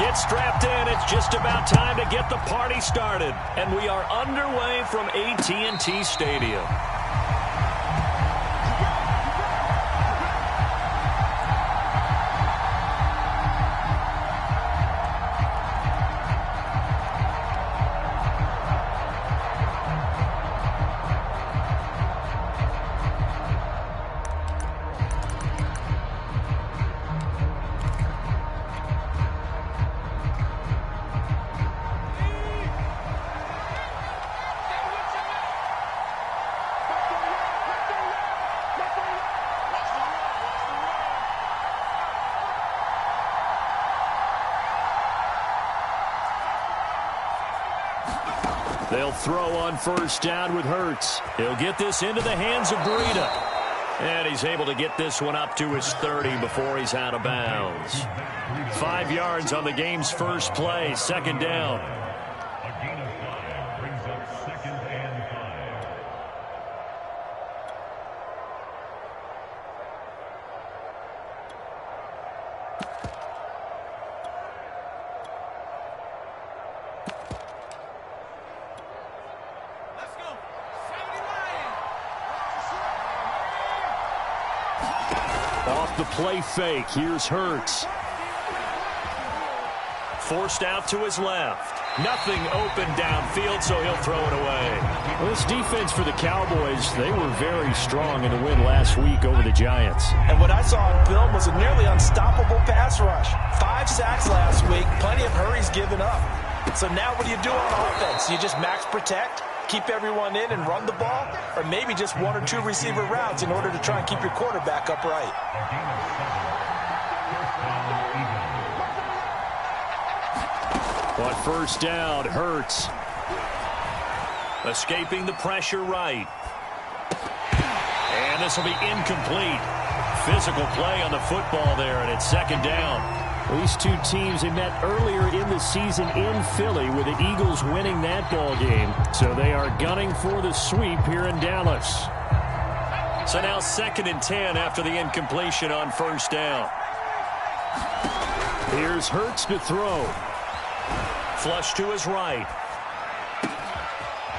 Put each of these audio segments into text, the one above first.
Get strapped in. It's just about time to get the party started. And we are underway from AT&T Stadium. They'll throw on first down with Hurts. He'll get this into the hands of Breida. And he's able to get this one up to his 30 before he's out of bounds. 5 yards on the game's first play, second down. Off the play fake, here's Hurts. Forced out to his left. Nothing open downfield, so he'll throw it away. Well, this defense for the Cowboys, they were very strong in the win last week over the Giants. And what I saw on film was a nearly unstoppable pass rush. 5 sacks last week, plenty of hurries given up. So now what do you do on offense? You just max protect, keep everyone in and run the ball, or maybe just 1 or 2 receiver routes in order to try and keep your quarterback upright. On first down, Hurts. Escaping the pressure right. And this will be incomplete. Physical play on the football there, and it's second down. These two teams, they met earlier in the season in Philly with the Eagles winning that ball game. So they are gunning for the sweep here in Dallas. So now 2nd and 10 after the incompletion on first down. Here's Hurts to throw. Flush to his right.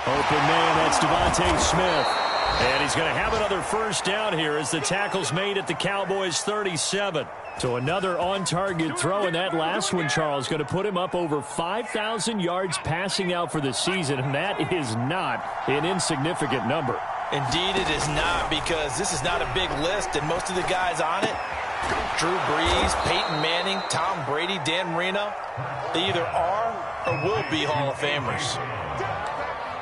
Open man, that's Devontae Smith. And he's going to have another first down here as the tackle's made at the Cowboys' 37. So another on-target throw, and that last one, Charles, going to put him up over 5,000 yards passing out for the season, and that is not an insignificant number. Indeed it is not, because this is not a big list, and most of the guys on it, Drew Brees, Peyton Manning, Tom Brady, Dan Marino, they either are or will be Hall of Famers.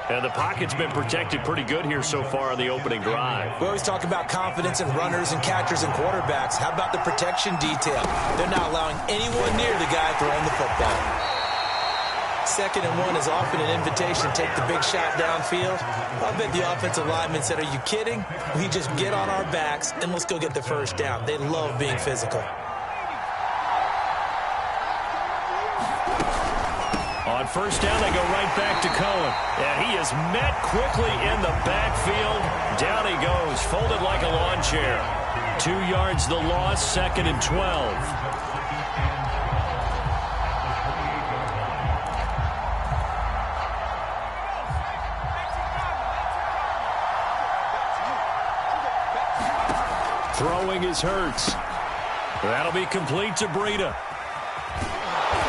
And the pocket's been protected pretty good here so far on the opening drive. We always talk about confidence in runners and catchers and quarterbacks. How about the protection detail? They're not allowing anyone near the guy throwing the football. 2nd and 1 is often an invitation to take the big shot downfield. I bet the offensive lineman said, are you kidding? We just get on our backs and let's go get the first down. They love being physical. On first down, they go right back to Cohen. And he is met quickly in the backfield. Down he goes, folded like a lawn chair. 2 yards the loss, 2nd and 12. Throwing is Hurts. That'll be complete to Breida.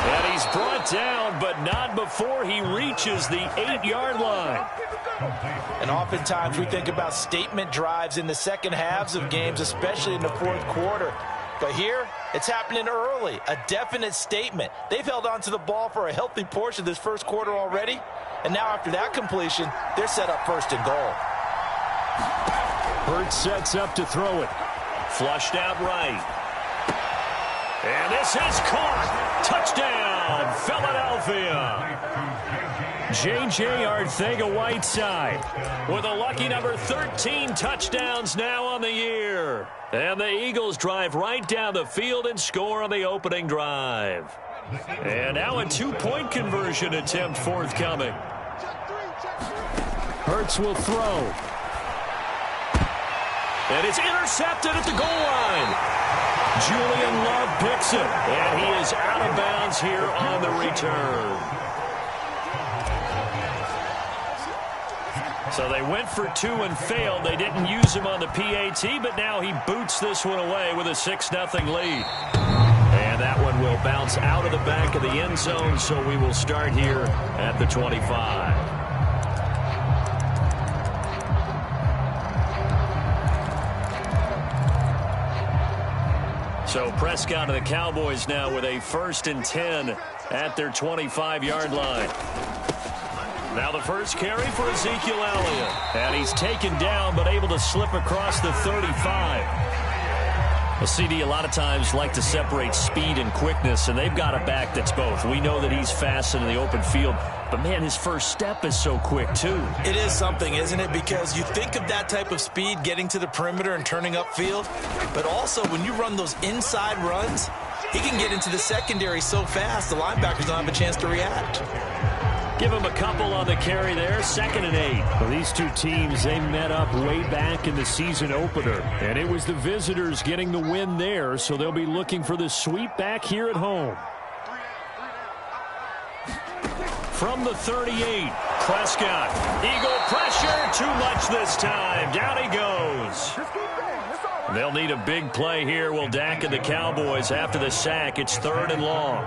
And he's brought down, but not before he reaches the 8-yard line. And oftentimes we think about statement drives in the second halves of games, especially in the 4th quarter. But here, it's happening early, a definite statement. They've held on to the ball for a healthy portion of this 1st quarter already. And now after that completion, they're set up 1st and goal. Hurts sets up to throw it. Flushed out right. And this is caught. Touchdown, Philadelphia. J.J. Arcega-Whiteside with a lucky number 13 touchdowns now on the year. And the Eagles drive right down the field and score on the opening drive. And now a 2-point conversion attempt forthcoming. Hurts will throw. And it's intercepted at the goal line. Julian Love picks it, and he is out of bounds downs here on the return. So they went for 2 and failed. They didn't use him on the PAT, but now he boots this one away with a 6-0 lead. And that one will bounce out of the back of the end zone, so we will start here at the 25. So Prescott and the Cowboys now with a 1st and 10 at their 25-yard line. Now the first carry for Ezekiel Elliott. And he's taken down but able to slip across the 35. Well, CD, a lot of times like to separate speed and quickness, and they've got a back that's both. We know that he's fast in the open field, but, man, his first step is so quick, too. It is something, isn't it? Because you think of that type of speed getting to the perimeter and turning upfield, but also when you run those inside runs, he can get into the secondary so fast the linebackers don't have a chance to react. Give him a couple on the carry there. 2nd and 8. Well, these two teams, they met up way back in the season opener, and it was the visitors getting the win there, so they'll be looking for the sweep back here at home. From the 38, Prescott. Eagle pressure, too much this time. Down he goes. They'll need a big play here. Will Dak and the Cowboys after the sack. It's 3rd and long.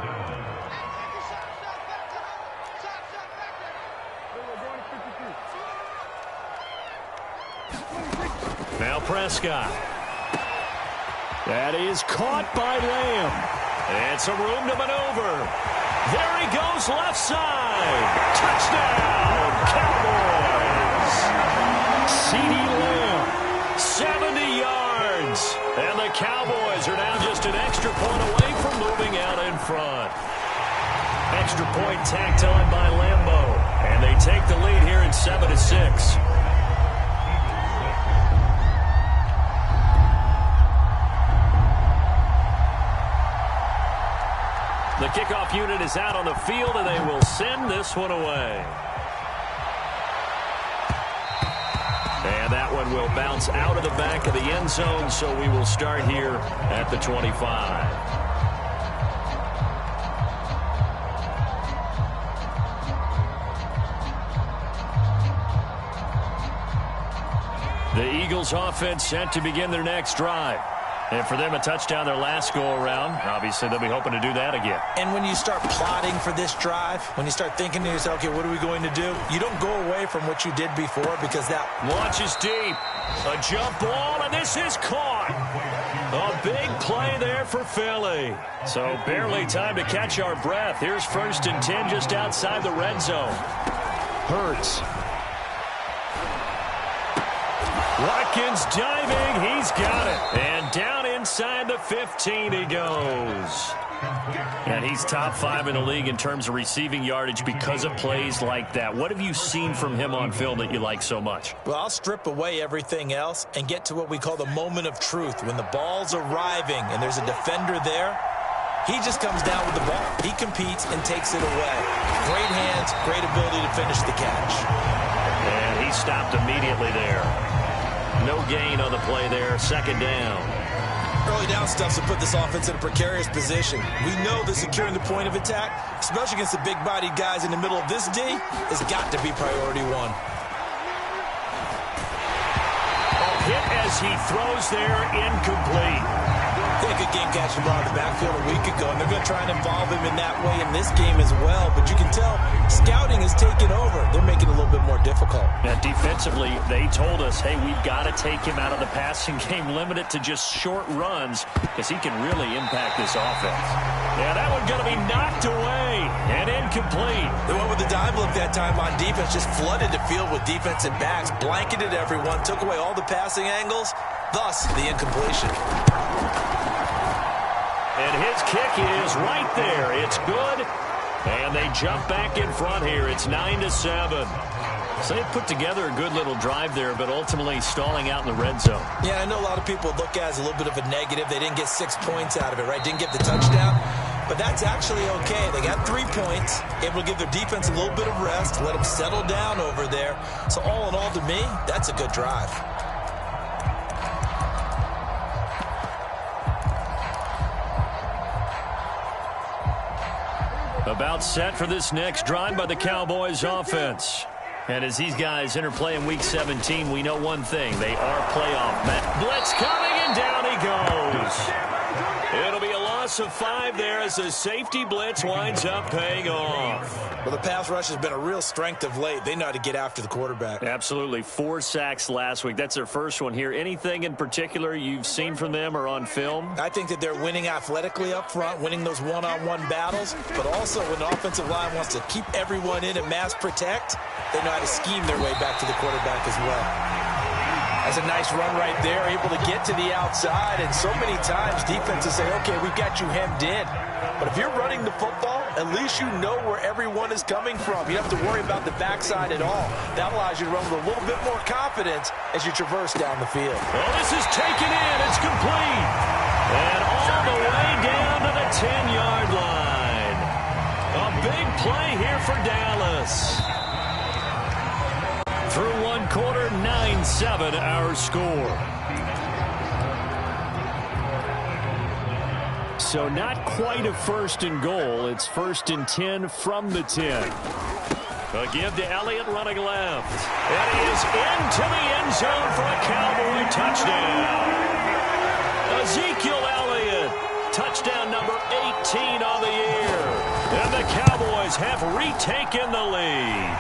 Now Prescott. That is caught by Lamb. It's a room to maneuver. There he goes, left side. Touchdown, Cowboys. CeeDee Lamb, 70 yards. And the Cowboys are now just an extra point away from moving out in front. Extra point tacked on by Lambeau. And they take the lead here at 7-6. The kickoff unit is out on the field, and they will send this one away. And that one will bounce out of the back of the end zone, so we will start here at the 25. The Eagles offense set to begin their next drive. And for them, a touchdown their last go-around. Obviously, they'll be hoping to do that again. And when you start plotting for this drive, when you start thinking to yourself, okay, what are we going to do? You don't go away from what you did before because that launch is deep. A jump ball, and this is caught. A big play there for Philly. So barely time to catch our breath. Here's 1st and 10 just outside the red zone. Hurts. Watkins diving. He's got it. And down inside the 15 he goes. And he's top 5 in the league in terms of receiving yardage because of plays like that. What have you seen from him on film that you like so much? Well, I'll strip away everything else and get to what we call the moment of truth. When the ball's arriving and there's a defender there, he just comes down with the ball. He competes and takes it away. Great hands, great ability to finish the catch. And he stopped immediately there. No gain on the play there. 2nd down. Early down stuff to put this offense in a precarious position. We know that securing the point of attack, especially against the big-bodied guys in the middle of this D, has got to be priority 1. A hit as he throws there, incomplete. He had a good game catching the ball in the backfield a week ago, and they're going to try and involve him in that way in this game as well. But you can tell scouting has taken over. They're making it a little bit more difficult. Now, defensively, they told us, hey, we've got to take him out of the passing game, limit it to just short runs, because he can really impact this offense. Yeah, that one going to be knocked away and incomplete. They went with the dime look that time on defense, just flooded the field with defensive backs, blanketed everyone, took away all the passing angles, thus the incompletion. And his kick is right there. It's good. And they jump back in front here. It's 9-7. So they put together a good little drive there, but ultimately stalling out in the red zone. Yeah, I know a lot of people look at it as a little bit of a negative. They didn't get 6 points out of it, right? Didn't get the touchdown. But that's actually okay. They got 3 points. Able to give their defense a little bit of rest, let them settle down over there. So all in all, to me, that's a good drive. About set for this next drive by the Cowboys offense. And as these guys interplay in Week 17, we know one thing. They are playoff men. Blitz coming, and down he goes. It'll be a loss of 5 there as the safety blitz winds up paying off. Well, the pass rush has been a real strength of late. They know how to get after the quarterback. Absolutely. 4 sacks last week. That's their first one here. Anything in particular you've seen from them or on film? I think that they're winning athletically up front, winning those one-on-one battles, but also when the offensive line wants to keep everyone in and mass protect, they know how to scheme their way back to the quarterback as well. That's a nice run right there, able to get to the outside, and so many times defenses say, okay, we've got you hemmed in. But if you're running the football, at least you know where everyone is coming from. You don't have to worry about the backside at all. That allows you to run with a little bit more confidence as you traverse down the field. Well, this is taken in. It's complete. And all the way down to the 10-yard line. A big play here for Dallas. Through one quarter, 9-7 our score. So not quite a first and goal. It's 1st and 10 from the 10. A give to Elliott running left. And he is into the end zone for a Cowboy touchdown. Ezekiel Elliott, touchdown number 18 on the year. And the Cowboys have retaken the lead.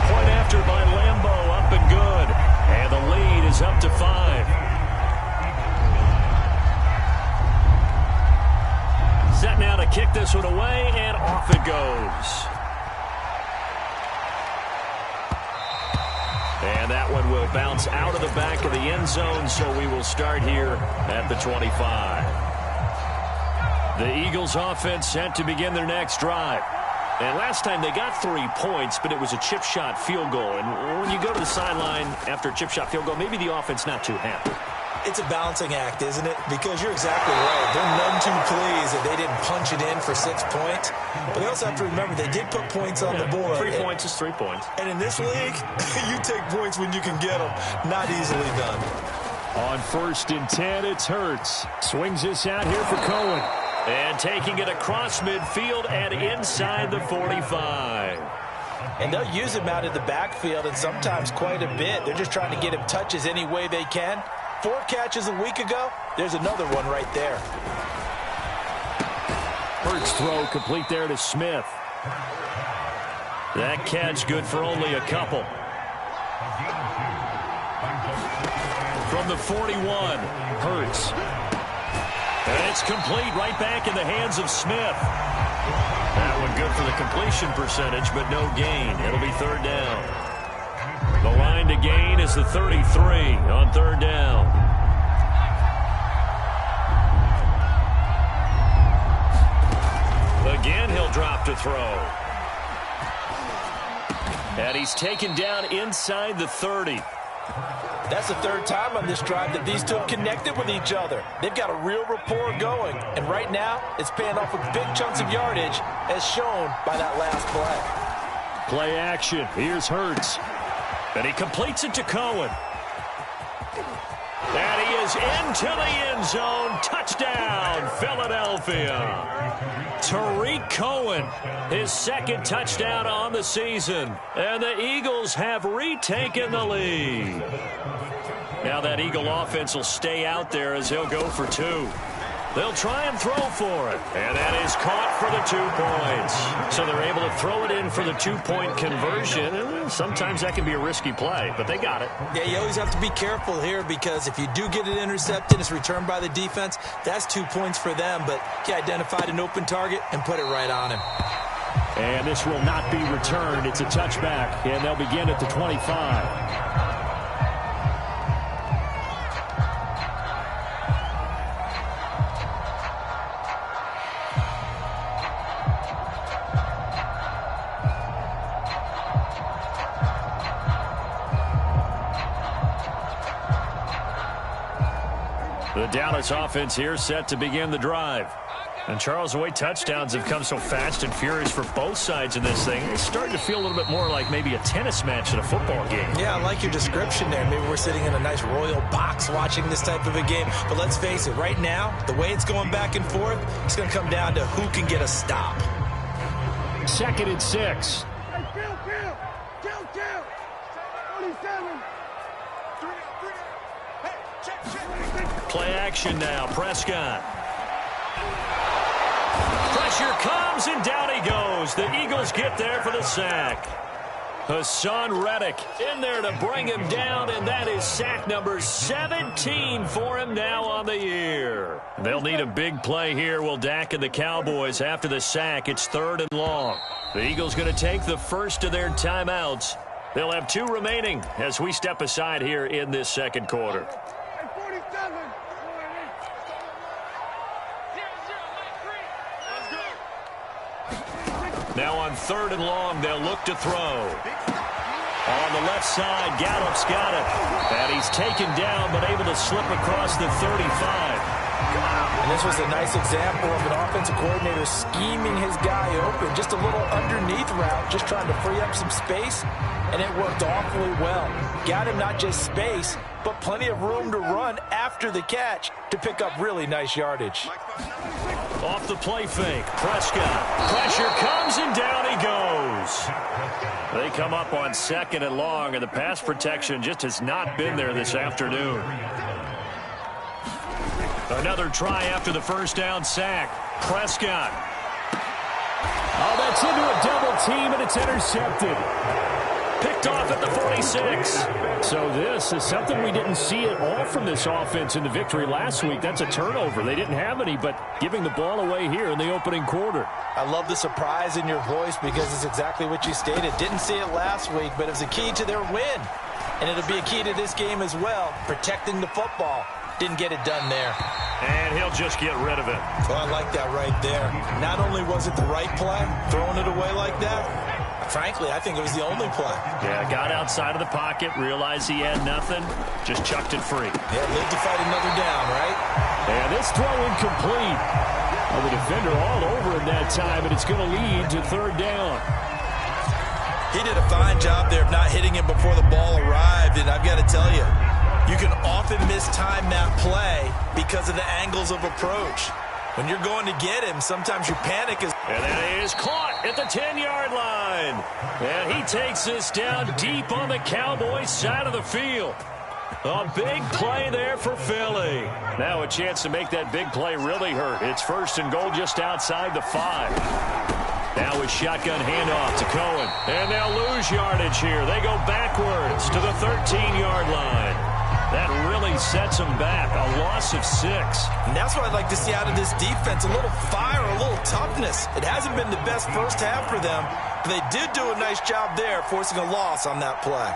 Point after by Lambeau, up and good. And the lead is up to 5. Set now to kick this one away, and off it goes. And that one will bounce out of the back of the end zone, so we will start here at the 25. The Eagles offense set to begin their next drive. And last time they got 3 points, but it was a chip shot field goal. And when you go to the sideline after a chip shot field goal, maybe the offense not too happy. It's a balancing act, isn't it? Because you're exactly right. They're none too pleased that they didn't punch it in for 6 points. But they also have to remember they did put points on the board. 3 points is 3 points. And in this league, you take points when you can get them. Not easily done. On 1st and 10, it's Hurts. Swings this out here for Cohen. And taking it across midfield and inside the 45. And they'll use him out in the backfield, and sometimes quite a bit. They're just trying to get him touches any way they can. 4 catches a week ago. There's another one right there. Hurts throw complete there to Smith. That catch good for only a couple. From the 41, Hurts. And it's complete right back in the hands of Smith. That one good for the completion percentage, but no gain. It'll be 3rd down. The line to gain is the 33 on 3rd down. Again, he'll drop to throw. And he's taken down inside the 30. That's the 3rd time on this drive that these two have connected with each other. They've got a real rapport going. And right now, it's paying off with big chunks of yardage, as shown by that last play. Play action. Here's Hurts. And he completes it to Cohen. And he is into the end zone. Touchdown, Philadelphia. Tariq Cohen, his 2nd touchdown on the season. And the Eagles have retaken the lead. Now that Eagle offense will stay out there as they'll go for 2. They'll try and throw for it. And that is caught for the 2 points. So they're able to throw it in for the 2-point conversion. And sometimes that can be a risky play, but they got it. Yeah, you always have to be careful here, because if you do get it intercepted, it's returned by the defense. That's 2 points for them, but he identified an open target and put it right on him. And this will not be returned. It's a touchback, and they'll begin at the 25. The Dallas offense here set to begin the drive. And Charles, the way touchdowns have come so fast and furious for both sides in this thing, it's starting to feel a little bit more like maybe a tennis match than a football game. Yeah, I like your description there. Maybe we're sitting in a nice royal box watching this type of a game. But let's face it, right now, the way it's going back and forth, it's going to come down to who can get a stop. 2nd and 6. Play action now. Prescott. Pressure comes, and down he goes. The Eagles get there for the sack. Hassan Reddick in there to bring him down, and that is sack number 17 for him now on the year. They'll need a big play here. Will Dak and the Cowboys after the sack. It's 3rd and long. The Eagles going to take the first of their timeouts. They'll have 2 remaining as we step aside here in this second quarter. Now on 3rd and long, they'll look to throw. On the left side, Gallup's got it. And he's taken down, but able to slip across the 35. And this was a nice example of an offensive coordinator scheming his guy open. Just a little underneath route, just trying to free up some space. And it worked awfully well. Got him not just space, but plenty of room to run after the catch to pick up really nice yardage. Off the play fake, Prescott. Pressure comes, and down he goes. They come up on 2nd and long, and the pass protection just has not been there this afternoon. Another try after the first down sack. Prescott. Oh, that's into a double team, and it's intercepted. Picked off at the 46. So this is something we didn't see at all from this offense in the victory last week. That's a turnover. They didn't have any, but giving the ball away here in the opening quarter. I love the surprise in your voice because it's exactly what you stated. Didn't see it last week, but it was a key to their win. And it'll be a key to this game as well, protecting the football. Didn't get it done there. And he'll just get rid of it. Well, I like that right there. Not only was it the right play, throwing it away like that, frankly, I think it was the only play. Yeah, got outside of the pocket, realized he had nothing, just chucked it free. Yeah, lived to fight another down, right? And this throw incomplete. Well, the defender all over him that time, and it's going to lead to 3rd down. He did a fine job there of not hitting him before the ball arrived, and I've got to tell you, you can often mistime that play because of the angles of approach. When you're going to get him, sometimes your panic is... And that is caught at the 10-yard line. And he takes this down deep on the Cowboys side of the field. A big play there for Philly. Now a chance to make that big play really hurt. It's 1st and goal just outside the 5. Now a shotgun handoff to Cohen. And they'll lose yardage here. They go backwards to the 13-yard line. That really sets them back. A loss of 6. And that's what I'd like to see out of this defense. A little fire, a little toughness. It hasn't been the best first half for them, but they did do a nice job there, forcing a loss on that play.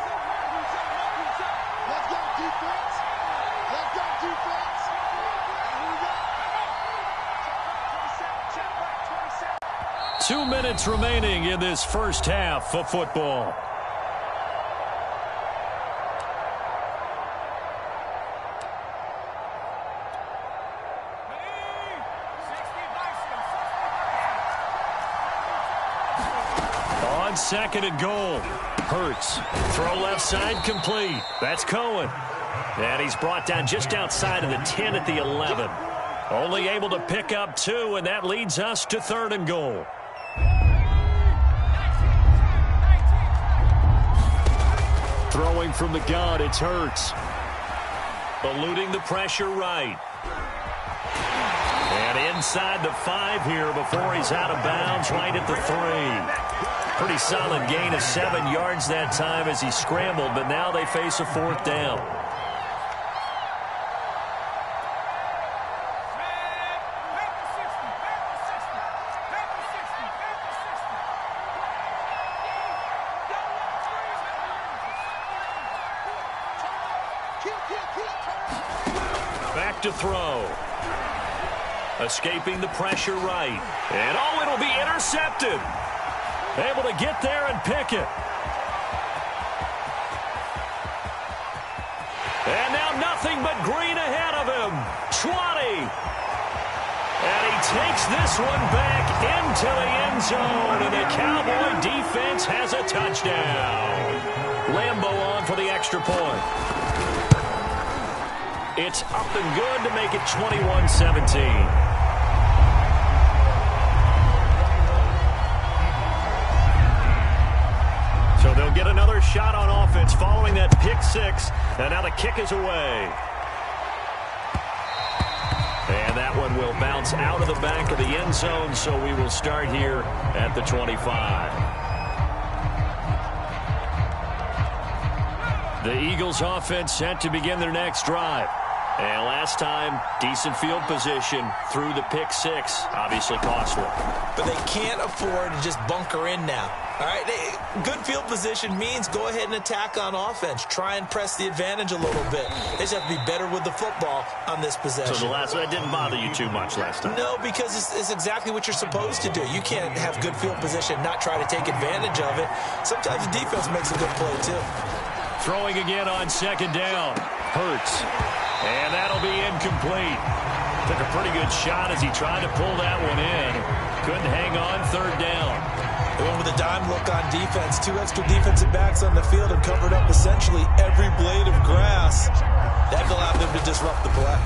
Let's go, defense. Let's go, defense. 2 minutes remaining in this first half of football. On 2nd and goal. Hurts. Throw left side complete. That's Cohen. And he's brought down just outside of the 10 at the 11. Only able to pick up 2, and that leads us to 3rd and goal. Throwing from the gun, it's Hurts. Eluding the pressure right. And inside the 5 here before he's out of bounds right at the 3. Pretty solid gain of 7 yards that time as he scrambled, but now they face a 4th down. Back to throw. Escaping the pressure right. And oh, it'll be intercepted. Able to get there and pick it. And now nothing but green ahead of him. 20. And he takes this one back into the end zone. And the Cowboy defense has a touchdown. Lambeau on for the extra point. It's up and good to make it 21-17. shot on offense following that pick six. And now the kick is away. And that one will bounce out of the back of the end zone, so we will start here at the 25. The Eagles offense set to begin their next drive. And last time, decent field position through the pick six. Obviously costly. But they can't afford to just bunker in now. All right, good field position means go ahead and attack on offense. Try and press the advantage a little bit. They just have to be better with the football on this possession. So that didn't bother you too much last time? No, because it's exactly what you're supposed to do. You can't have good field position, not try to take advantage of it. Sometimes the defense makes a good play, too. Throwing again on second down. Hurts. And that'll be incomplete. Took a pretty good shot as he tried to pull that one in. Couldn't hang on third down. They went with a dime look on defense. 2 extra defensive backs on the field and covered up essentially every blade of grass. That allowed them to disrupt the play.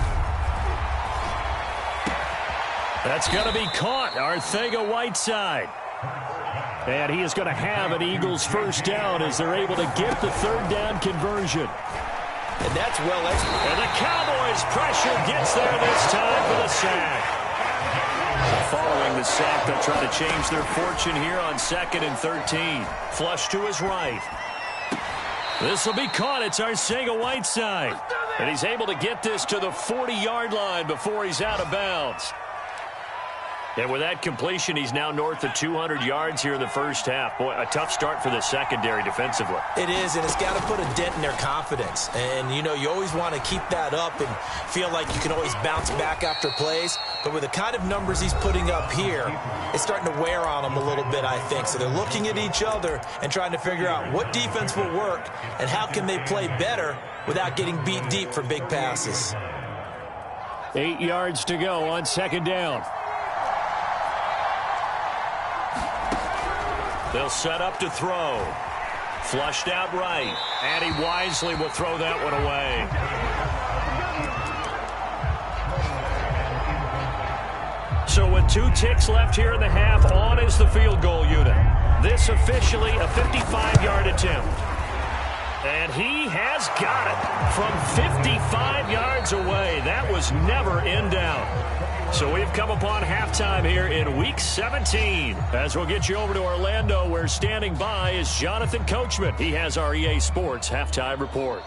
That's going to be caught. Arcega-Whiteside. And he is going to have an Eagles first down as they're able to get the third down conversion. And that's well executed. And the Cowboys' pressure gets there this time for the sack. Following the sack, they'll try to change their fortune here on 2nd and 13. Flush to his right. This will be caught. It's Arcega-Whiteside. And he's able to get this to the 40-yard line before he's out of bounds. And with that completion, he's now north of 200 yards here in the first half. Boy, a tough start for the secondary defensively. It is, and it's got to put a dent in their confidence. And, you know, you always want to keep that up and feel like you can always bounce back after plays. But with the kind of numbers he's putting up here, it's starting to wear on them a little bit, I think. So they're looking at each other and trying to figure out what defense will work and how can they play better without getting beat deep for big passes. 8 yards to go on second down. They'll set up to throw. Flushed out right. And he wisely will throw that one away. So with 2 ticks left here in the half, on is the field goal unit. This officially a 55-yard attempt. And he has got it from 55 yards away. That was never in doubt. So we've come upon halftime here in Week 17. As we'll get you over to Orlando, where standing by is Jonathan Coachman. He has our EA Sports Halftime Report.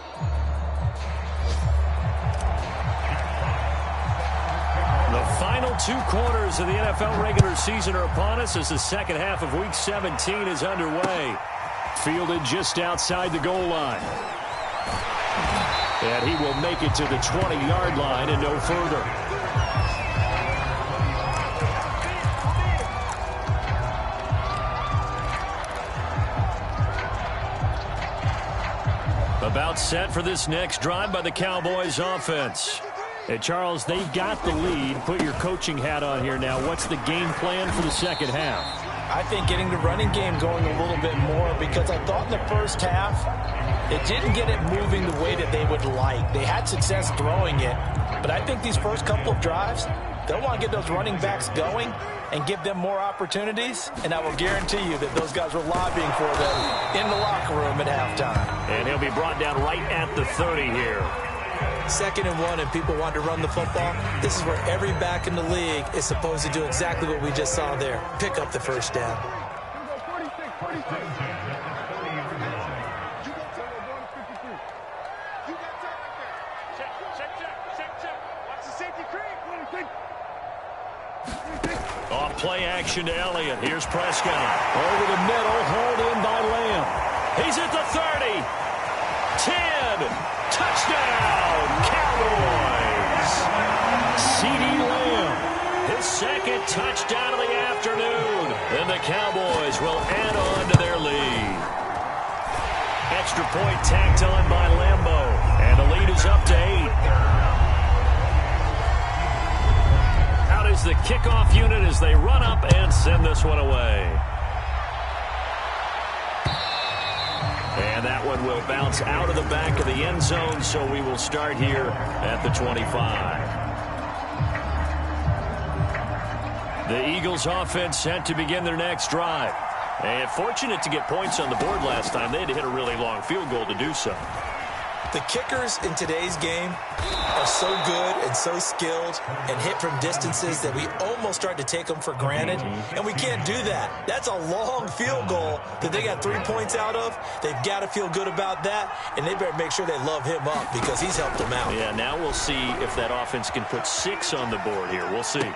The final 2 quarters of the NFL regular season are upon us as the second half of Week 17 is underway. Fielded just outside the goal line. And he will make it to the 20-yard line and no further. About set for this next drive by the Cowboys offense. Hey, Charles, they've got the lead. Put your coaching hat on here now. What's the game plan for the second half? I think getting the running game going a little bit more, because I thought in the first half they didn't get it moving the way that they would like. They had success throwing it, but I think these first couple of drives, they'll want to get those running backs going and give them more opportunities, and I will guarantee you that those guys were lobbying for them in the locker room at halftime. And he'll be brought down right at the 30 here. 2nd and 1, and people want to run the football. This is where every back in the league is supposed to do exactly what we just saw there. Pick up the first down. Off play action to Elliott. Here's Prescott. Over the middle, hauled in by Lamb. He's at the 30. 10. Touchdown, Cowboys. C.D. Lamb, his 2nd touchdown of the afternoon. And the Cowboys will add on to their lead. Extra point tacked on by Lambeau. And the lead is up to 8. Out is the kickoff unit as they run up and send this one away. And that one will bounce out of the back of the end zone, so we will start here at the 25. The Eagles offense set to begin their next drive. And fortunate to get points on the board last time. They had to hit a really long field goal to do so. The kickers in today's game are so good and so skilled and hit from distances that we almost start to take them for granted, and we can't do that. That's a long field goal that they got 3 points out of. They've got to feel good about that, and they better make sure they love him up because he's helped them out. Yeah, now we'll see if that offense can put 6 on the board here. We'll see.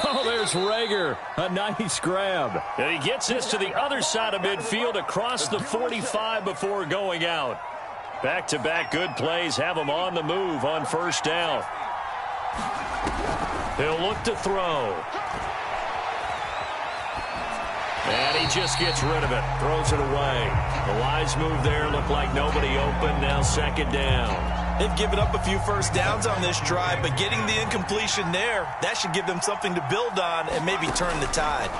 Oh, there's Rager. A nice grab. And he gets this to the other side of midfield across the 45 before going out. Back-to-back good plays have him on the move on first down. He'll look to throw. And he just gets rid of it. Throws it away. The wise move there. Looked like nobody open. Now second down. They've given up a few first downs on this drive, but getting the incompletion there, that should give them something to build on and maybe turn the tide.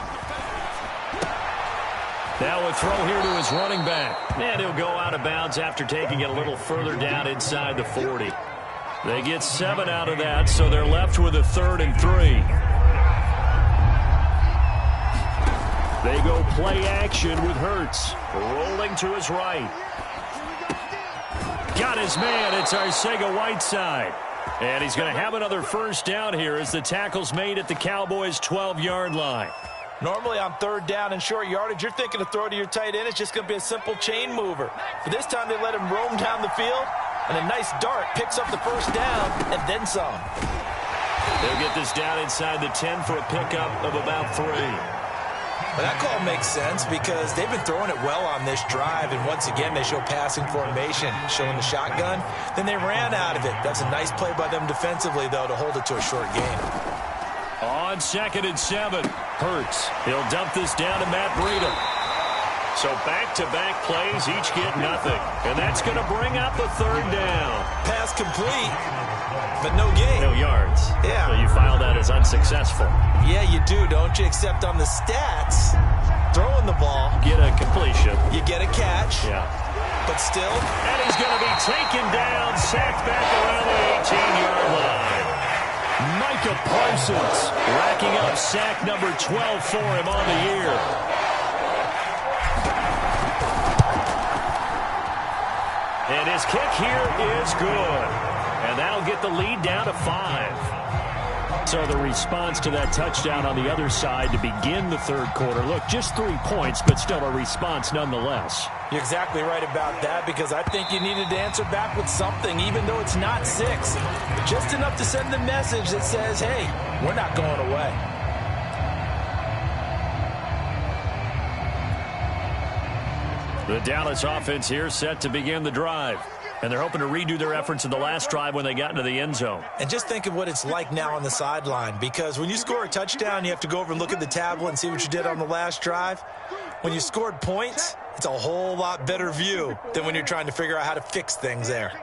Now a throw here to his running back. And he'll go out of bounds after taking it a little further down inside the 40. They get 7 out of that, so they're left with a 3rd and 3. They go play action with Hurts. Rolling to his right. Got his man. It's Arcega-Whiteside. And he's going to have another first down here as the tackle's made at the Cowboys' 12-yard line. Normally on 3rd down and short yardage, you're thinking to throw to your tight end. It's just going to be a simple chain mover. But this time they let him roam down the field, and a nice dart picks up the first down and then some. They'll get this down inside the 10 for a pickup of about 3. Well, that call makes sense because they've been throwing it well on this drive, and once again they show passing formation, showing the shotgun. Then they ran out of it. That's a nice play by them defensively, though, to hold it to a short gain. On 2nd and 7, Hurts. He'll dump this down to Matt Breida. So back-to-back plays, each get nothing. And that's going to bring up a 3rd down. Pass complete, but no gain. No yards. Yeah. So you file that as unsuccessful. Yeah, you do, don't you? Except on the stats, throwing the ball. Get a completion. You get a catch. Yeah. But still. And he's going to be taken down, sacked back around the 18-yard line. Micah Parsons racking up sack number 12 for him on the year. And his kick here is good. And that'll get the lead down to 5. So the response to that touchdown on the other side to begin the 3rd quarter. Look, just 3 points, but still a response nonetheless. You're exactly right about that because I think you needed to answer back with something, even though it's not 6. Just enough to send the message that says, hey, we're not going away. The Dallas offense here set to begin the drive. And they're hoping to redo their efforts in the last drive when they got into the end zone. And just think of what it's like now on the sideline, because when you score a touchdown, you have to go over and look at the tablet and see what you did on the last drive. When you scored points, it's a whole lot better view than when you're trying to figure out how to fix things there.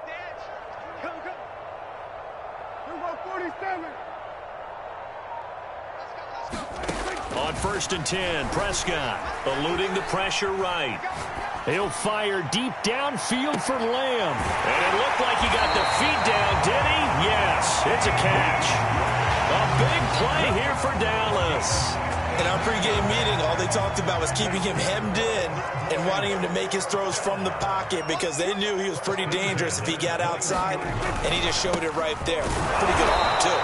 On 1st and 10, Prescott eluding the pressure right. He'll fire deep downfield for Lamb. And it looked like he got the feet down, did he? Yes, it's a catch. A big play here for Dallas. In our pregame meeting, all they talked about was keeping him hemmed in and wanting him to make his throws from the pocket because they knew he was pretty dangerous if he got outside, and he just showed it right there. Pretty good arm, too.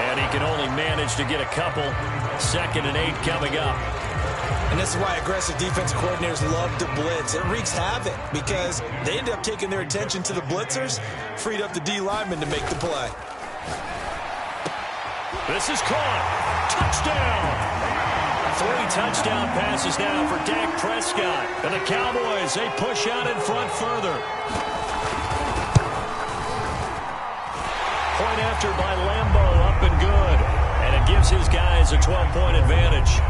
And he can only manage to get a couple. 2nd and 8 coming up. And this is why aggressive defensive coordinators love to blitz. It wreaks havoc because they end up taking their attention to the blitzers, freed up the D lineman to make the play. This is caught. Touchdown. 3 touchdown passes now for Dak Prescott. And the Cowboys, they push out in front further. Point after by Lambeau, up and good. And it gives his guys a 12-point advantage.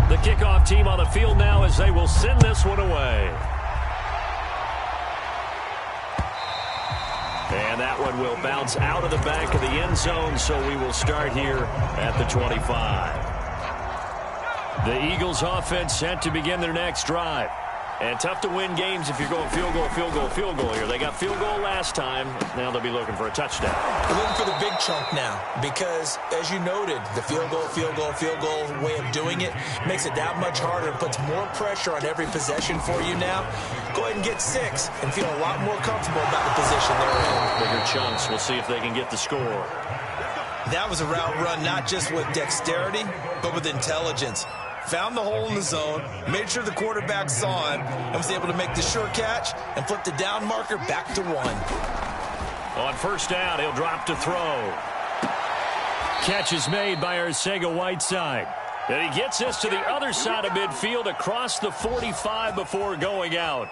The kickoff team on the field now as they will send this one away. And that one will bounce out of the back of the end zone, so we will start here at the 25. The Eagles offense set to begin their next drive. And tough to win games if you're going field goal, field goal, field goal here. They got field goal last time. Now they'll be looking for a touchdown. They're looking for the big chunk now because, as you noted, the field goal way of doing it makes it that much harder and puts more pressure on every possession for you now. Go ahead and get 6 and feel a lot more comfortable about the position they're in. Bigger chunks. We'll see if they can get the score. That was a route run not just with dexterity, but with intelligence. Found the hole in the zone, made sure the quarterback saw him, and was able to make the sure catch and flip the down marker back to 1. On first down, he'll drop to throw. Catch is made by Arcega-Whiteside. And he gets this to the other side of midfield across the 45 before going out.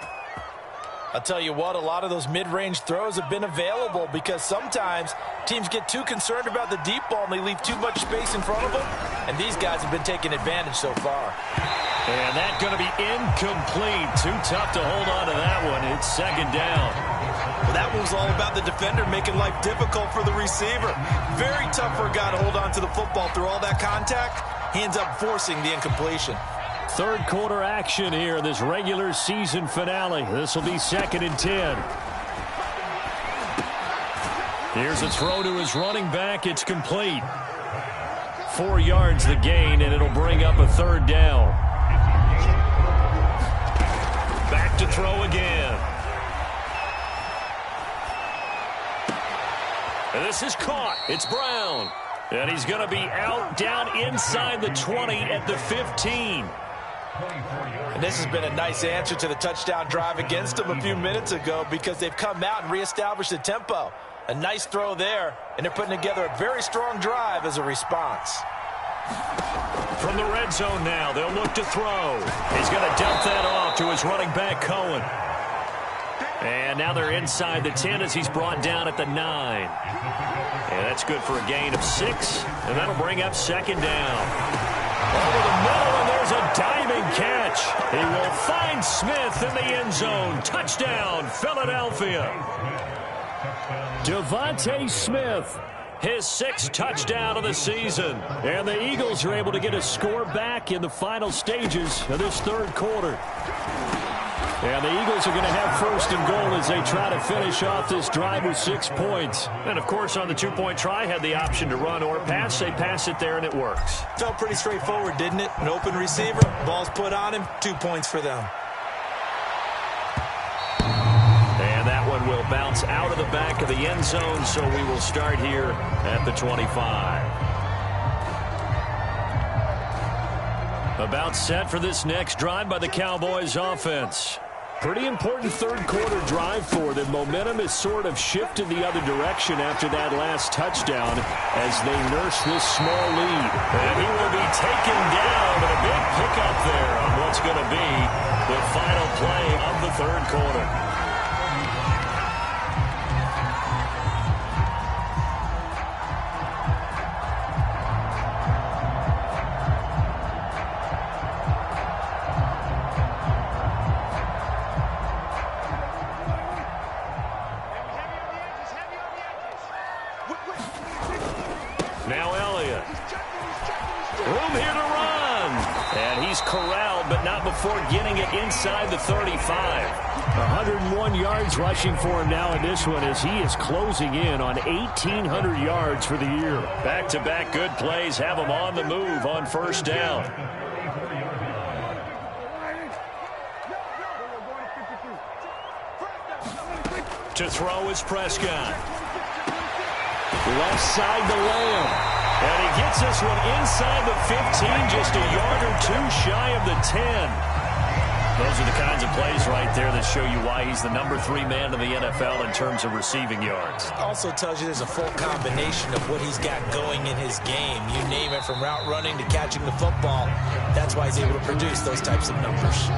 I'll tell you what, a lot of those mid-range throws have been available because sometimes teams get too concerned about the deep ball and they leave too much space in front of them, and these guys have been taking advantage so far. And that's going to be incomplete. Too tough to hold on to that one. It's second down. Well, that one was all about the defender making life difficult for the receiver. Very tough for a guy to hold on to the football through all that contact. He ends up forcing the incompletion. Third quarter action here in this regular season finale. This will be 2nd and 10. Here's a throw to his running back. It's complete. 4 yards the gain, and it'll bring up a third down. Back to throw again. And this is caught. It's Brown. And he's going to be out down inside the 20 at the 15. And this has been a nice answer to the touchdown drive against them a few minutes ago because they've come out and reestablished the tempo. A nice throw there, and they're putting together a very strong drive as a response. From the red zone now, they'll look to throw. He's going to dump that off to his running back, Cohen. And now they're inside the 10 as he's brought down at the 9. And that's good for a gain of 6, and that'll bring up second down. Over the middle, and there's a diving catch. He will find Smith in the end zone. Touchdown, Philadelphia. Devontae Smith, his 6th touchdown of the season. And the Eagles are able to get a score back in the final stages of this third quarter. And the Eagles are going to have first and goal as they try to finish off this drive with 6 points. And, of course, on the 2-point try, had the option to run or pass. They pass it there, and it works. Felt pretty straightforward, didn't it? An open receiver, ball's put on him, 2 points for them. And that one will bounce out of the back of the end zone, so we will start here at the 25. About set for this next drive by the Cowboys offense. Pretty important third quarter drive for them. Momentum has sort of shifted the other direction after that last touchdown as they nurse this small lead. And he will be taken down, but a big pickup there on what's going to be the final play of the third quarter. Now Elliott. Room here to run. And he's corralled, but not before getting it inside the 35. 101 yards rushing for him now in this one as he is closing in on 1,800 yards for the year. Back-to-back good plays have him on the move on first down. To throw is Prescott. Left side to Lamb. And he gets this one inside the 15, just a yard or 2 shy of the 10. Those are the kinds of plays right there that show you why he's the number 3 man in the NFL in terms of receiving yards. Also tells you there's a full combination of what he's got going in his game. You name it, from route running to catching the football. That's why he's able to produce those types of numbers.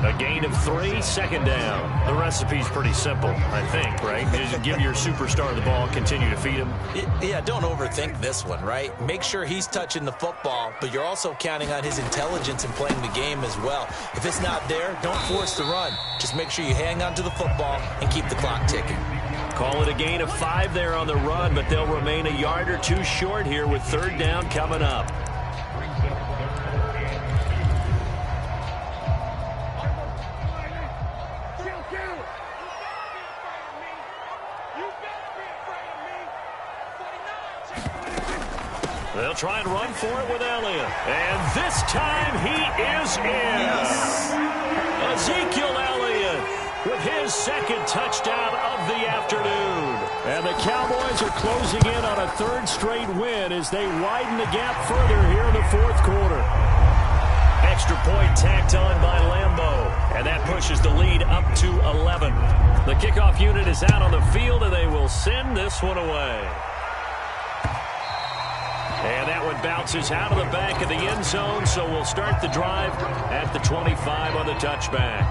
A gain of 3, second down. The recipe's pretty simple, I think, right? Just give your superstar the ball, continue to feed him. Yeah, don't overthink this one, right? Make sure he's touching the football, but you're also counting on his intelligence in playing the game as well. If it's not there, don't force the run. Just make sure you hang on to the football and keep the clock ticking. Call it a gain of 5 there on the run, but they'll remain a yard or 2 short here with third down coming up. They'll try and run for it with Elliott. And this time he is in. Ezekiel Elliott with his second touchdown of the afternoon. And the Cowboys are closing in on a third straight win as they widen the gap further here in the fourth quarter. Extra point tacked on by Lambeau. And that pushes the lead up to 11. The kickoff unit is out on the field, and they will send this one away. And that one bounces out of the back of the end zone, so we'll start the drive at the 25 on the touchback.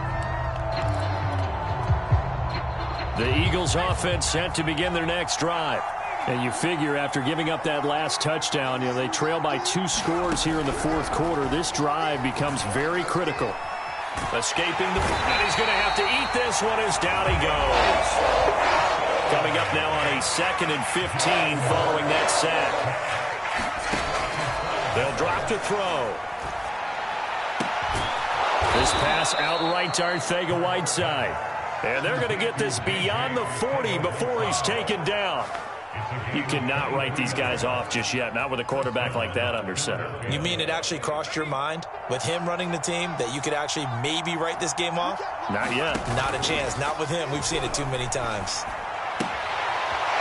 The Eagles offense set to begin their next drive. And you figure after giving up that last touchdown, they trail by 2 scores here in the fourth quarter. This drive becomes very critical. Escaping the... And he's going to have to eat this one as down he goes. Coming up now on a 2nd and 15 following that sack. They'll drop to throw. This pass outright to Arcega-Whiteside. And they're going to get this beyond the 40 before he's taken down. You cannot write these guys off just yet, not with a quarterback like that under center. You mean it actually crossed your mind with him running the team that you could actually maybe write this game off? Not yet. Not a chance. Not with him. We've seen it too many times.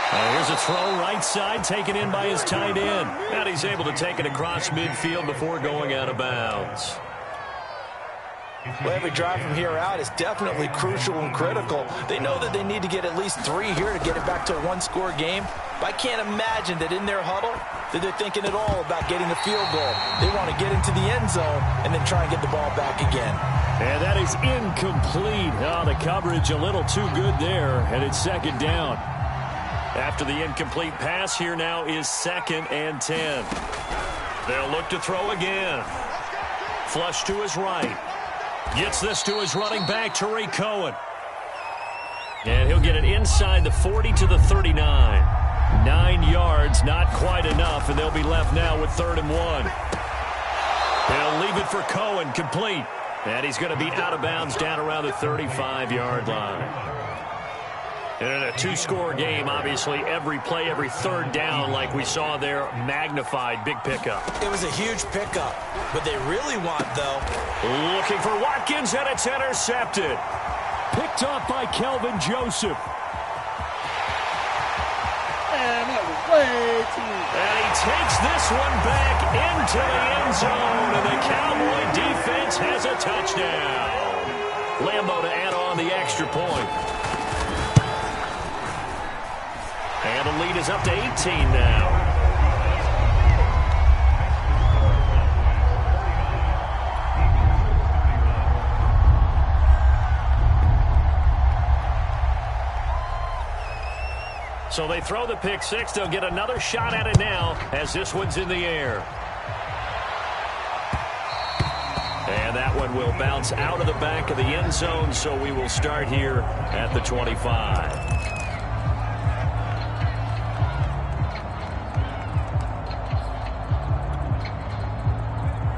Here's a throw right side taken in by his tight end. And he's able to take it across midfield before going out of bounds. Well, every drive from here out is definitely crucial and critical. They know that they need to get at least 3 here to get it back to a 1-score game. But I can't imagine that in their huddle that they're thinking at all about getting the field goal. They want to get into the end zone and then try and get the ball back again. And that is incomplete. Oh, the coverage a little too good there, and it's 2nd down. After the incomplete pass, here now is 2nd and 10. They'll look to throw again. Flush to his right. Gets this to his running back, Tariq Cohen. And he'll get it inside the 40 to the 39. 9 yards, not quite enough, and they'll be left now with 3rd and 1. They'll leave it for Cohen, complete. And he's going to be out of bounds down around the 35-yard line. And in a 2-score game, obviously, every play, every 3rd down, like we saw there, magnified, big pickup. It was a huge pickup. What they really want, though... Looking for Watkins, and it's intercepted. Picked off by Kelvin Joseph. And that was way too easy. And he takes this one back into the end zone, and the Cowboy defense has a touchdown. Lambeau to add on the extra point. And the lead is up to 18 now. So they throw the pick six. They'll get another shot at it now as this one's in the air. And that one will bounce out of the back of the end zone, so we will start here at the 25.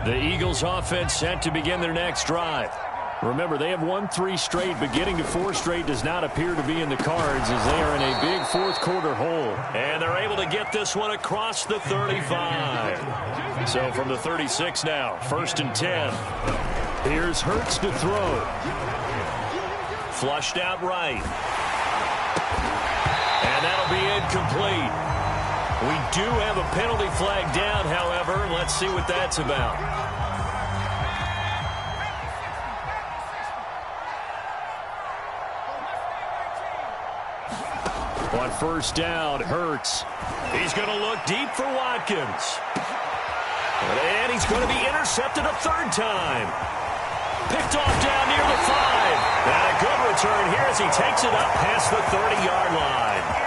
The Eagles offense set to begin their next drive. Remember, they have won 3 straight, but getting to 4 straight does not appear to be in the cards as they are in a big fourth quarter hole. And they're able to get this one across the 35. So from the 36 now, 1st and 10. Here's Hurts to throw. Flushed out right. And that'll be incomplete. We do have a penalty flag down, however. Let's see what that's about. On 1st down, Hurts. He's going to look deep for Watkins. And he's going to be intercepted a 3rd time. Picked off down near the 5. And a good return here as he takes it up past the 30-yard line.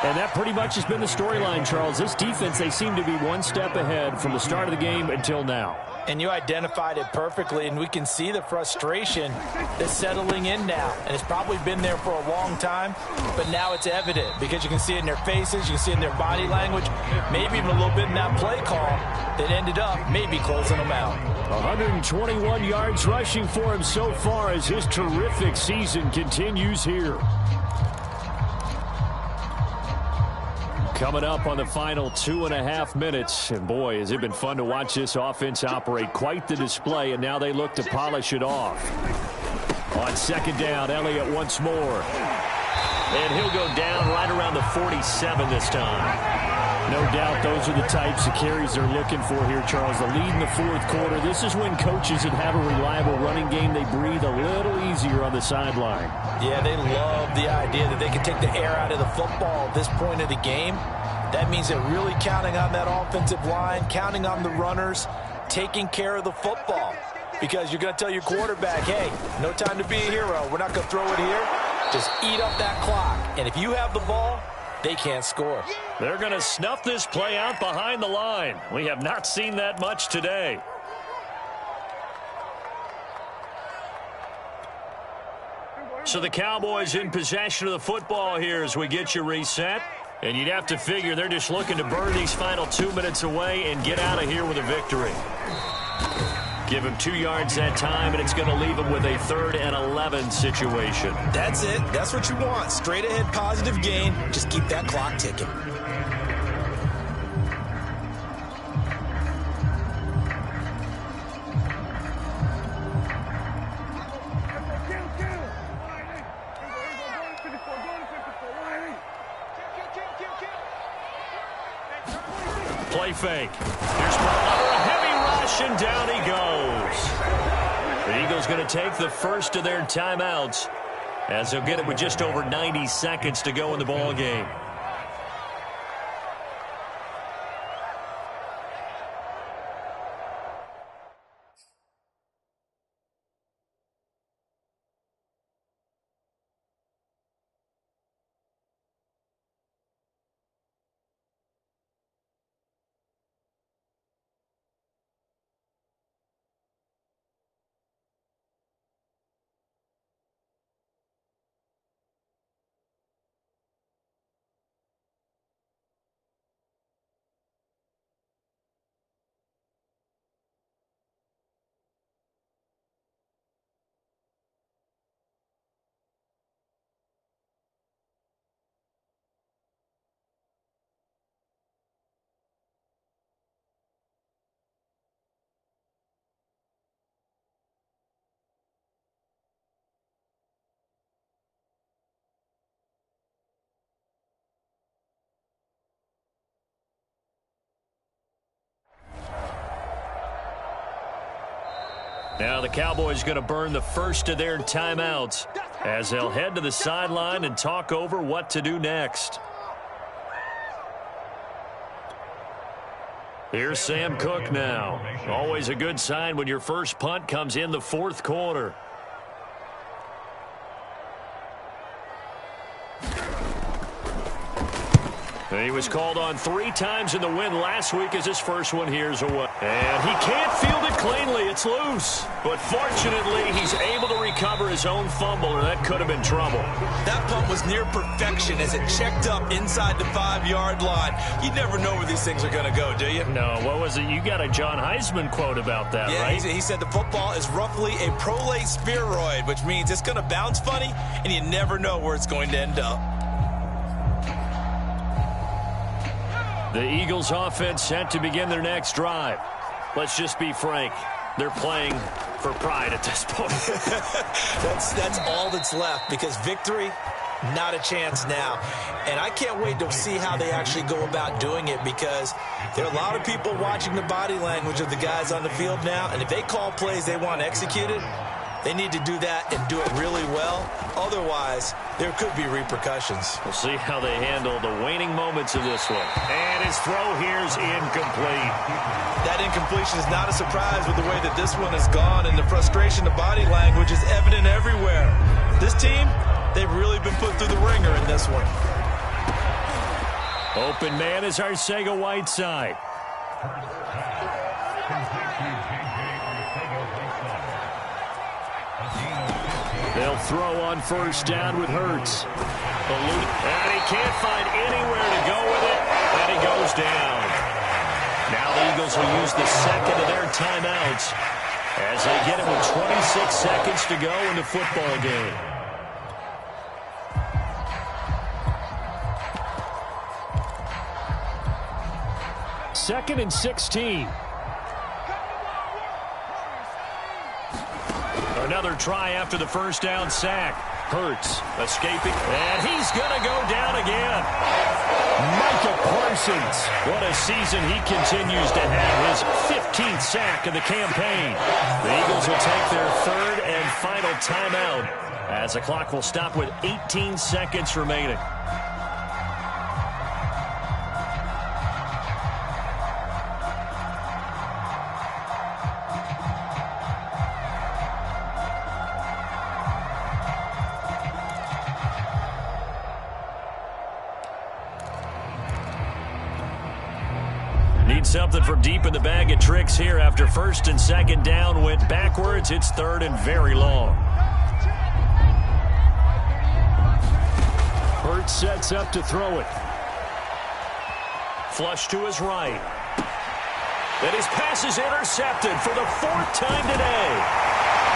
And that pretty much has been the storyline, Charles. This defense, they seem to be one step ahead from the start of the game until now. And you identified it perfectly, and we can see the frustration that's settling in now. And it's probably been there for a long time, but now it's evident because you can see it in their faces, you can see it in their body language, maybe even a little bit in that play call that ended up maybe closing them out. 121 yards rushing for him so far as his terrific season continues here. Coming up on the final 2.5 minutes. And boy, has it been fun to watch this offense operate. Quite the display, and now they look to polish it off. On second down, Elliott once more. And he'll go down right around the 47 this time. No doubt those are the types of carries they're looking for here, Charles. The lead in the fourth quarter. This is when coaches that have a reliable running game, they breathe a little easier on the sideline. Yeah, they love the idea that they can take the air out of the football at this point of the game. That means they're really counting on that offensive line, counting on the runners, taking care of the football. Because you're going to tell your quarterback, hey, no time to be a hero. We're not going to throw it here. Just eat up that clock. And if you have the ball, they can't score. They're going to snuff this play out behind the line. We have not seen that much today. So the Cowboys in possession of the football here as we get you reset. And you'd have to figure they're just looking to burn these final 2 minutes away and get out of here with a victory. Give him 2 yards that time, and it's going to leave him with a 3rd and 11 situation. That's it. That's what you want. Straight ahead positive gain. Just keep that clock ticking. Play fake. Here's under a heavy rush, and down he goes. The Eagles going to take the first of their timeouts as they'll get it with just over 90 seconds to go in the ball game. Now the Cowboys going to burn the first of their timeouts as they'll head to the sideline and talk over what to do next. Here's Sam Cook now. Always a good sign when your first punt comes in the fourth quarter. He was called on 3 times in the win last week as his first one here's away. And he can't field it cleanly. It's loose. But fortunately, he's able to recover his own fumble, or that could have been trouble. That punt was near perfection as it checked up inside the 5-yard line. You never know where these things are going to go, do you? No, what was it? You got a John Heisman quote about that, right? Yeah, he said the football is roughly a prolate spheroid, which means it's going to bounce funny, and you never know where it's going to end up. The Eagles offense set to begin their next drive. Let's just be frank. They're playing for pride at this point. That's all that's left, because victory, not a chance now. And I can't wait to see how they actually go about doing it, because there are a lot of people watching the body language of the guys on the field now, and if they call plays they want executed, they need to do that and do it really well. Otherwise, there could be repercussions. We'll see how they handle the waning moments of this one. And his throw here's incomplete. That incompletion is not a surprise with the way that this one has gone, and the frustration of body language is evident everywhere. This team, they've really been put through the ringer in this one. Open man is Arcega-Whiteside. They'll throw on first down with Hurts. And he can't find anywhere to go with it, and he goes down. Now the Eagles will use the second of their timeouts as they get it with 26 seconds to go in the football game. 2nd and 16. Another try after the first down sack. Hurts escaping, and he's going to go down again. Micah Parsons. What a season he continues to have. His 15th sack of the campaign. The Eagles will take their 3rd and final timeout as the clock will stop with 18 seconds remaining. Need something from deep in the bag of tricks here after 1st and 2nd down went backwards. It's 3rd and very long. Hurts sets up to throw it. Flush to his right. And his pass is intercepted for the 4th time today.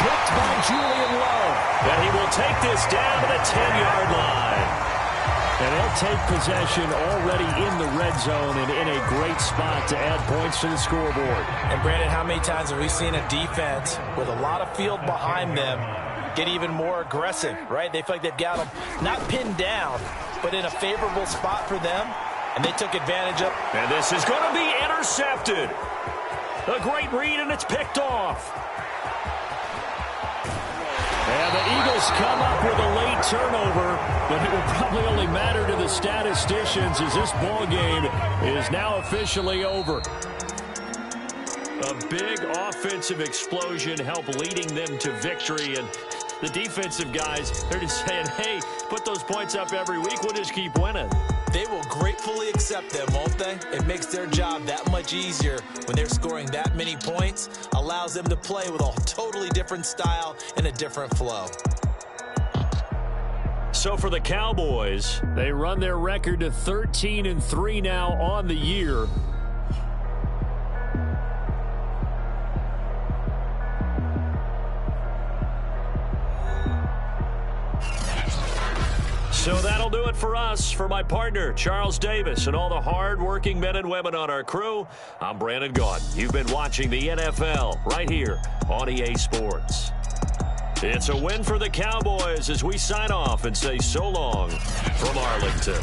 Picked by Julian Love. And he will take this down to the 10-yard line. And they'll take possession already in the red zone and in a great spot to add points to the scoreboard. And, Brandon, how many times have we seen a defense with a lot of field behind them get even more aggressive, right? They feel like they've got them not pinned down, but in a favorable spot for them, and they took advantage of. And this is going to be intercepted. A great read, and it's picked off. And the Eagles come up with a late turnover, but it will probably only matter to the statisticians as this ball game is now officially over. A big offensive explosion helped leading them to victory, and the defensive guys, they're just saying, hey, put those points up every week, we'll just keep winning. They will gratefully accept them, won't they? It makes their job that much easier when they're scoring that many points. Allows them to play with a totally different style and a different flow. So for the Cowboys, they run their record to 13-3 now on the year. So that'll do it for us. For my partner, Charles Davis, and all the hard-working men and women on our crew, I'm Brandon Gaudin. You've been watching the NFL right here on EA Sports. It's a win for the Cowboys as we sign off and say so long from Arlington.